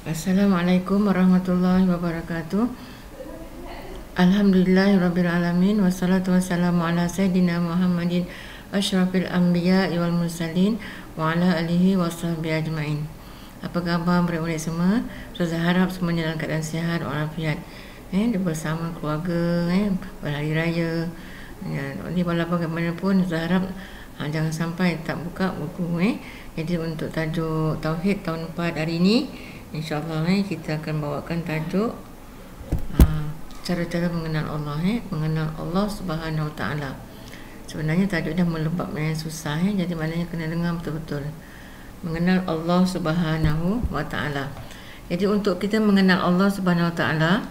Assalamualaikum warahmatullahi wabarakatuh. Alhamdulillahirrabbilalamin. Wassalatu wassalamu ala Sayyidina Muhammadin Ashrafil anbiya wal mursalin wa ala alihi wa sahbihi ajma'in. Apa khabar murid-murid semua? Saya harap semuanya dalam keadaan sihat walafiat, bersama keluarga, berhari raya. Ini walaupun bagaimanapun, saya harap jangan sampai tak buka buku. Jadi untuk tajuk Tauhid tahun 4 hari ini, InsyaAllah kita akan bawakan tajuk cara-cara mengenal Allah, mengenal Allah Subhanahu Wa Taala. Sebenarnya tajuk dah melebab susah, jadi maknanya kena dengar betul-betul. Mengenal Allah Subhanahu Wa Taala. Jadi untuk kita mengenal Allah Subhanahu Wa Taala,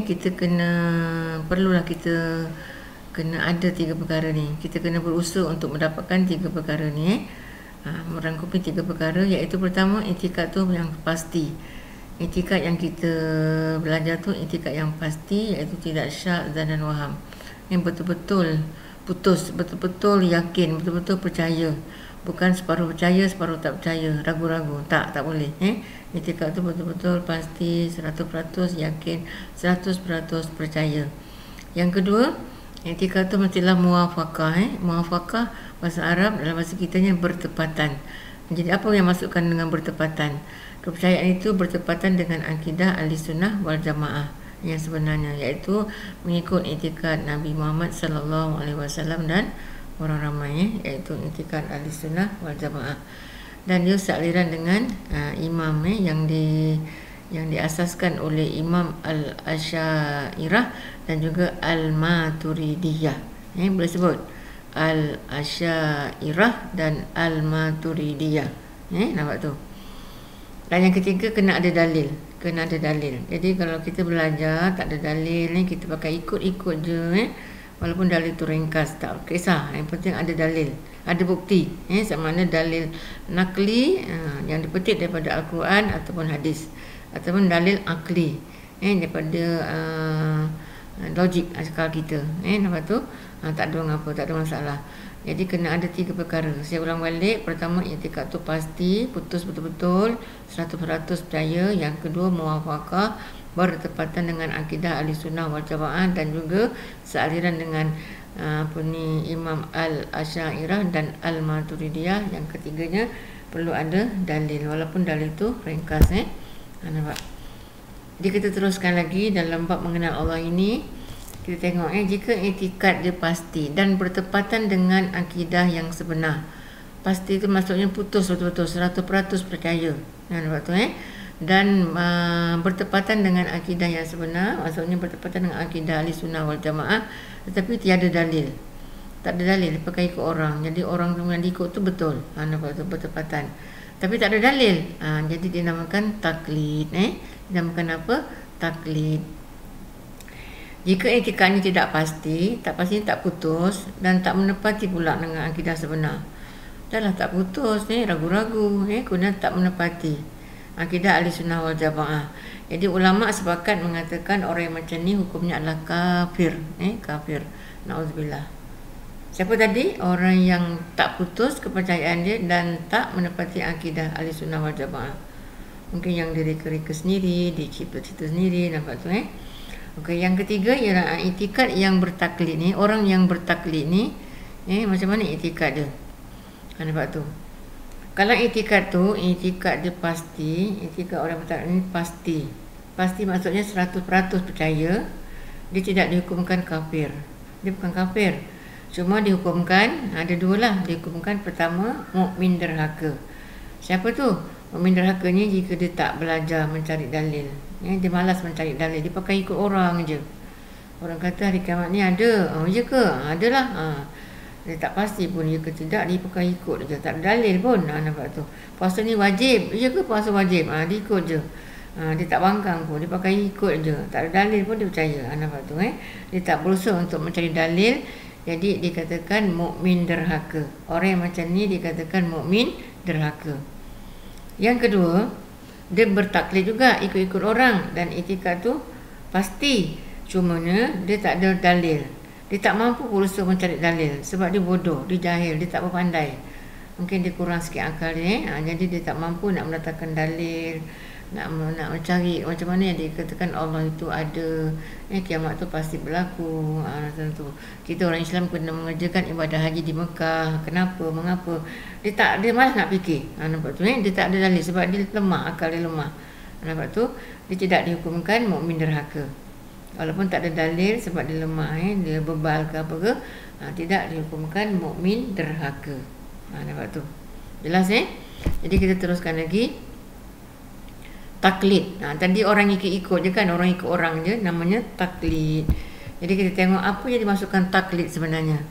kita perlulah kita kena ada 3 perkara ni. Kita kena berusaha untuk mendapatkan 3 perkara ni. Merangkumi 3 perkara, iaitu pertama, itikad tu yang pasti. Itikad yang kita belajar tu itikad yang pasti, iaitu tidak syak, zan dan waham. Yang betul-betul putus, betul-betul yakin, betul-betul percaya. Bukan separuh percaya, separuh tak percaya, ragu-ragu. Tak boleh. Itikad tu betul-betul pasti, 100% yakin, 100% percaya. Yang kedua, itikad tu mestilah muwafaqah. Muwafaqah bahasa Arab, dalam bahasa kitanya bertepatan. Jadi apa yang masukkan dengan bertepatan? Kepercayaan itu bertepatan dengan akidah Ahlussunnah wal Jamaah yang sebenarnya, iaitu mengikut itikad Nabi Muhammad sallallahu alaihi wasallam dan orang ramai, iaitu itikad Ahlussunnah wal Jamaah. Dan dia sealiran dengan imam yang diasaskan oleh Imam Al-Asy'ariyah dan juga Al-Maturidiyah. Boleh sebut Al-Asy'ariyah dan Al-Maturidiyah. Nampak tu. Dan yang ketiga, kena ada dalil. Jadi kalau kita belajar tak ada dalil, kita pakai ikut-ikut je, walaupun dalil tu ringkas, tak kisah. Yang penting ada dalil, ada bukti. Sama ada dalil nakli yang dipetik daripada Al-Quran ataupun hadis, ataupun dalil akli daripada logik akal kita. Nampak tu? Tak ada apa, tak ada masalah. Jadi kena ada 3 perkara. Saya ulang balik. Pertama, itikad tu pasti, putus betul-betul, 100% percaya. Yang kedua, muwafaqah, bertepatan dengan akidah Ahlussunnah wal Jamaah dan juga sealiran dengan Imam Al-Asy'ariyah dan Al-Maturidiyah. Yang ketiganya, perlu ada dalil, walaupun dalil tu ringkas. Nampak? Jadi kita teruskan lagi dalam bab mengenal Allah ini. Kita tengok jika itikad dia pasti dan bertepatan dengan akidah yang sebenar. Pasti itu maksudnya putus betul-betul, 100% percaya. Nampak tu dan bertepatan dengan akidah yang sebenar, maksudnya bertepatan dengan akidah Ahlussunnah wal Jamaah, tetapi tiada dalil. Tak ada dalil, pakai ikut orang. Jadi orang yang diikut tu betul. Nampak tu, bertepatan. Tapi tak ada dalil. Jadi dinamakan taklid. Dinamakan apa? Taklid. Jika itikadnya tidak pasti, tak putus dan tak menepati pula dengan akidah sebenar. Dahlah tak putus, ragu-ragu, kemudian tak menepati akidah Ahlussunnah wal Jamaah. Jadi ulama sepakat mengatakan orang yang macam ni hukumnya adalah kafir. Kafir. Na'udzubillah. Siapa tadi? Orang yang tak putus kepercayaan dia dan tak menepati akidah Ahlussunnah wal Jamaah. Mungkin yang direka-reka sendiri, dicipta-cipta sendiri, nampak tu Okey, yang ketiga ialah itikad yang bertaklid ni. Orang yang bertaklid ni macam mana itikad dia? Nampak tu. Kalau itikad tu, itikad dia pasti, itikad orang bertaklid ni pasti. Pasti maksudnya 100% percaya. Dia tidak dihukumkan kafir. Dia bukan kafir. Cuma dihukumkan, ada 2 lah. Dihukumkan pertama, mukmin derhaka. Siapa tu? Mukmin derhaka ni jika dia tak belajar mencari dalil. Dia malas mencari dalil, dia pakai ikut orang je. Orang kata hari kiamat ni ada, ya ke? Adalah. Dia tak pasti pun ya ke tidak, dia pakai ikut je, tak ada dalil pun. Nampak tu. Puasa ni wajib, ya ke puasa wajib? Dia ikut je. Dia tak bangkang pun, dia pakai ikut je, tak ada dalil pun dia percaya. Nampak tu. Dia tak berusaha untuk mencari dalil. Jadi dikatakan mukmin derhaka. Orang yang macam ni dikatakan mukmin derhaka. Yang kedua, dia bertaklid juga, ikut-ikut orang, dan itikad tu pasti, cumanya dia tak ada dalil. Dia tak mampu berusaha mencari dalil sebab dia bodoh, dia jahil, dia tak berpandai. Mungkin dia kurang sikit akal dia, jadi dia tak mampu nak mendatangkan dalil, nak mencari macam mana yang dikatakan Allah itu ada, kiamat tu pasti berlaku. Tentu kita orang Islam kena mengerjakan ibadah haji di Mekah. Kenapa, mengapa? Dia malas nak fikir. Nampak tu, dia tak ada dalil sebab dia lemah, akal dia lemah. Nampak tu, dia tidak dihukumkan mukmin derhaka. Walaupun tak ada dalil sebab dia lemah, dia bebal ke apa ke, tidak dihukumkan mukmin derhaka. Nampak tu. Jelas Jadi kita teruskan lagi. Taklid. Tadi orang ikut je kan, orang ikut orang je, namanya taklid. Jadi kita tengok apa yang dimasukkan taklid sebenarnya.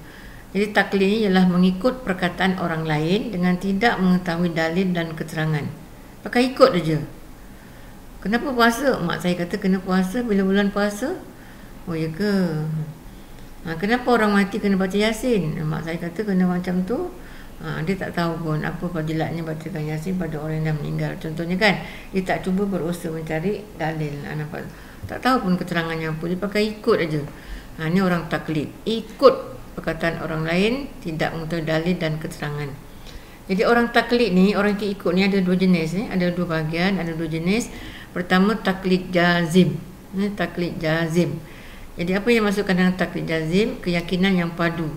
Jadi taklid ni ialah mengikut perkataan orang lain dengan tidak mengetahui dalil dan keterangan. Pakai ikut aja. Kenapa puasa? Mak saya kata kena puasa bila bulan puasa. Oh ya ke? Kenapa orang mati kena baca Yasin? Mak saya kata kena macam tu. Dia tak tahu pun apa fadilatnya bacakan Yasin pada orang yang dah meninggal. Contohnya kan, dia tak cuba berusaha mencari dalil. Nampak? Tak tahu pun keterangannya apa. Dia pakai ikut aja. Ini orang taklid. Ikut perkataan orang lain, tidak mengetahui dalil dan keterangan. Jadi orang taklid ni, orang yang ikut ni ada dua jenis. Ada dua bahagian, ada dua jenis. Pertama taklid jazim. Taklid jazim. Jadi apa yang masukkan dalam taklid jazim? Keyakinan yang padu.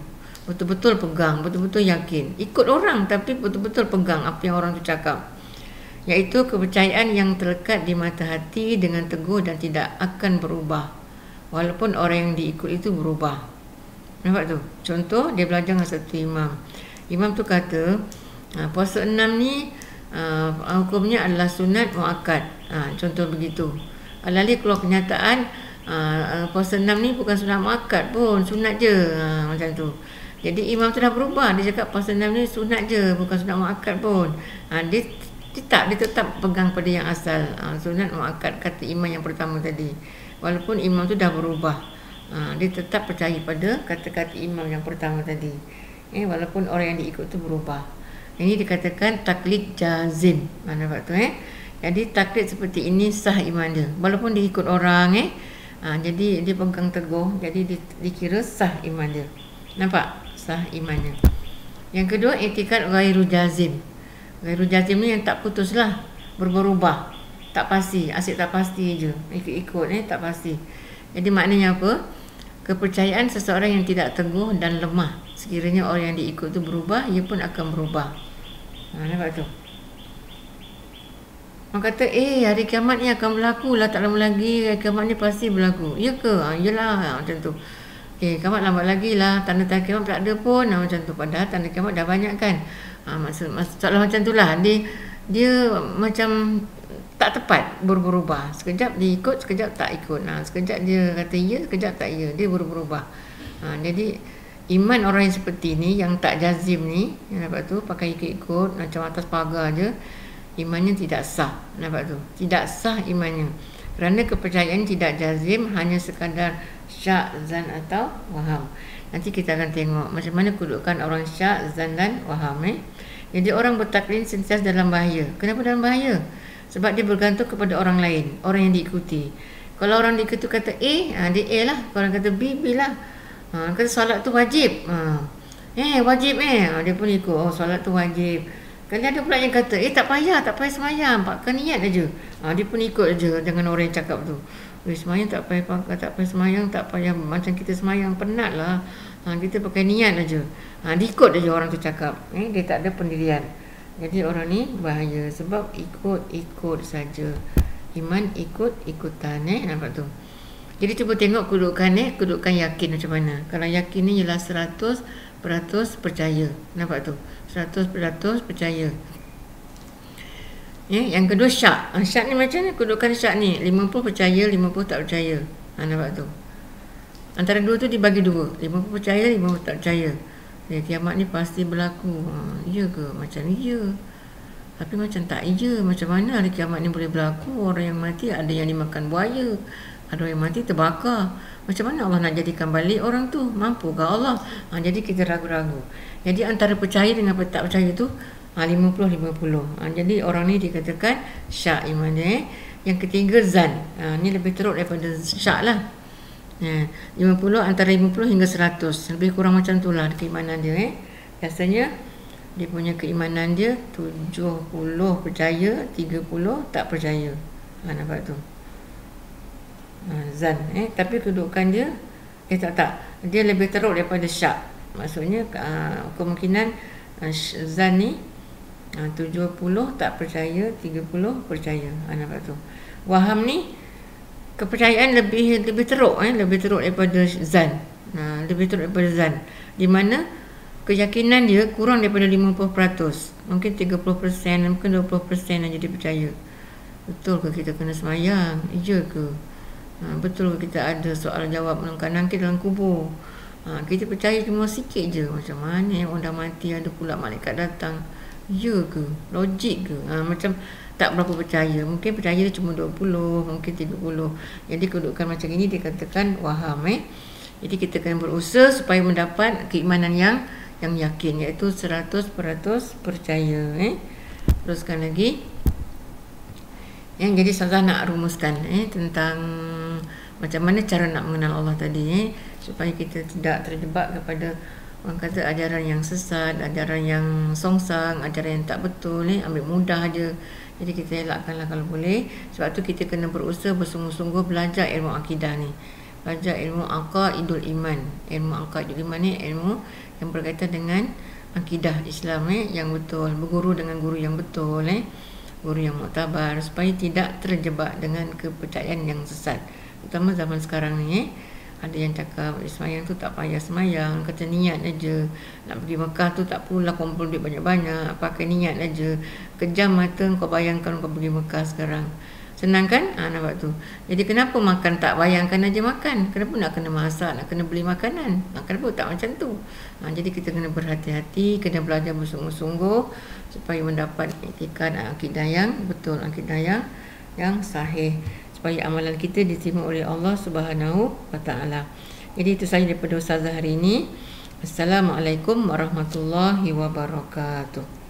Betul-betul pegang, betul-betul yakin. Ikut orang tapi betul-betul pegang apa yang orang tu cakap. Iaitu kepercayaan yang terlekat di mata hati dengan teguh dan tidak akan berubah. Walaupun orang yang diikut itu berubah. Nampak tu? Contoh, dia belajar dengan satu imam. Imam tu kata, puasa 6 ni hukumnya adalah sunat muakkad. Contoh begitu. Alali keluar kenyataan, puasa 6 ni bukan sunat muakkad pun, sunat je. Macam tu. Jadi imam tu dah berubah. Dia cakap puasa 6 ni sunat je, bukan sunat muakkad pun. Dia tetap pegang pada yang asal. Sunat muakkad kata imam yang pertama tadi. Walaupun imam tu dah berubah. Dia tetap percaya pada kata-kata imam yang pertama tadi. Walaupun orang yang diikut tu berubah. Ini dikatakan taklid jazim. Nampak tu Jadi taklid seperti ini sah iman dia. Walaupun dia ikut orang jadi dia pegang teguh, jadi dikira sah iman dia. Nampak? Sah imannya. Yang kedua, i'tikad ghairu jazim. Ghairu jazim ni yang tak putus lah, berubah-ubah, tak pasti, asyik tak pasti je, ikut-ikut tak pasti. Jadi maknanya apa? Kepercayaan seseorang yang tidak teguh dan lemah. Sekiranya orang yang diikut tu berubah, ia pun akan berubah. Nampak tu? Orang kata, hari kiamat ni akan berlaku lah, tak lama lagi hari kiamat ni pasti berlaku. Ya ke? Yelah, macam tu. Kiamat lambat lagi lah, tanda-tanda kiamat tak ada pun. Macam tu. Padahal tanda kiamat dah banyak kan. Masalah macam tu lah. Dia macam tak tepat, berubah-ubah. Sekejap dia ikut, sekejap tak ikut. Sekejap dia kata ya, sekejap tak ya. Dia berubah-ubah. Jadi iman orang yang seperti ni, yang tak jazim ni, nampak tu, pakai ikut-ikut macam atas pagar je, imannya tidak sah. Nampak tu? Tidak sah imannya. Kerana kepercayaan tidak jazim, hanya sekadar syak, zan atau waham. Nanti kita akan tengok macam mana kedudukan orang syak, zan dan waham. Jadi orang bertaklid sentiasa dalam bahaya. Kenapa dalam bahaya? Sebab dia bergantung kepada orang lain, orang yang diikuti. Kalau orang diikuti kata A, dia A lah. Kalau orang kata B, B lah. Kata solat tu wajib. Wajib dia pun ikut. Solat tu wajib. Kali ada pula yang kata, tak payah semayang, pakai niat aja. Dia pun ikut aja dengan orang yang cakap tu. Semayang tak payah semayang, tak payah macam kita semayang, penat lah. Kita pakai niat aja. Diikut aja orang tu cakap. Dia tak ada pendirian. Jadi orang ni bahaya sebab ikut saja. Iman ikut-ikutan. Nampak tu. Jadi cuba tengok kedudukan yakin macam mana. Kalau yakin ni ialah 100% percaya. Nampak tu? 100% percaya. Yang kedua syak. Syak ni macam mana kedudukan syak ni? 50 percaya, 50 tak percaya. Nampak tu? Antara dua tu dibagi dua. 50 percaya, 50 tak percaya. Kiamat ni pasti berlaku. Ya ke? Macam ya. Tapi macam tak ya. Macam mana hari kiamat ni boleh berlaku? Orang yang mati ada yang dimakan buaya, ada yang mati terbakar. Macam mana Allah nak jadikan balik orang tu? Mampukah Allah? Jadi kita ragu-ragu. Jadi antara percaya dengan tak percaya tu 50-50. Jadi orang ni dikatakan syak iman dia. Yang ketiga zan. Ni lebih teruk daripada syak lah. 50 antara 50 hingga 100. Lebih kurang macam tu lah keimanan dia. Biasanya dia punya keimanan dia 70 percaya, 30 tak percaya. Nampak tu. Zan. Tapi kedudukan dia tak. Dia lebih teruk daripada syak. Maksudnya kemungkinan zan ni 70 tak percaya, 30 percaya. Nampak tu. Waham ni kepercayaan lebih teruk, lebih teruk daripada zan. Lebih teruk daripada zan. Di mana keyakinan dia kurang daripada 50%. Mungkin 30%, mungkin 20% aja dia percaya. Betul ke kita kena semayang? Ya ke? Betul ke kita ada soal jawab nangkit dalam kubur? Kita percaya cuma sikit je. Macam mana orang dah mati ada pula malaikat datang? Ya ke? Logik ke? Macam tak berapa percaya. Mungkin percaya dia cuma 20, mungkin 30. Jadi kedudukan macam ini dikatakan waham. Jadi kita kena berusaha supaya mendapat keimanan yang yakin, iaitu 100% percaya. Teruskan lagi. Jadi Ustazah nak rumuskan tentang macam mana cara nak mengenal Allah tadi, supaya kita tidak terjebak kepada orang kata ajaran yang sesat, ajaran yang songsang, ajaran yang tak betul, ambil mudah aja. Jadi kita elakkanlah kalau boleh. Sebab tu kita kena berusaha bersungguh-sungguh belajar ilmu akidah ni. Belajar ilmu aqaidul iman. Ilmu aqaidul iman ni ilmu yang berkaitan dengan akidah Islam yang betul, berguru dengan guru yang betul, guru yang muktabar, supaya tidak terjebak dengan kepercayaan yang sesat. Terutama zaman sekarang ni, ada yang cakap semayang tu tak payah semayang, kata niat aja. Nak pergi Mekah tu tak pula kumpul duit banyak-banyak, pakai niat aja. Kejam mata kau bayangkan kau pergi Mekah sekarang. Senang kan? Nampak tu. Jadi kenapa makan tak bayangkan aja makan? Kenapa nak kena masak, nak kena beli makanan? Kenapa tak macam tu? Jadi kita kena berhati-hati, kena belajar bersungguh-sungguh supaya mendapat itikad akidah yang betul, akidah yang sahih, supaya amalan kita diterima oleh Allah Subhanahu wa taala. Jadi itu saja daripada Ustazah hari ini. Assalamualaikum warahmatullahi wabarakatuh.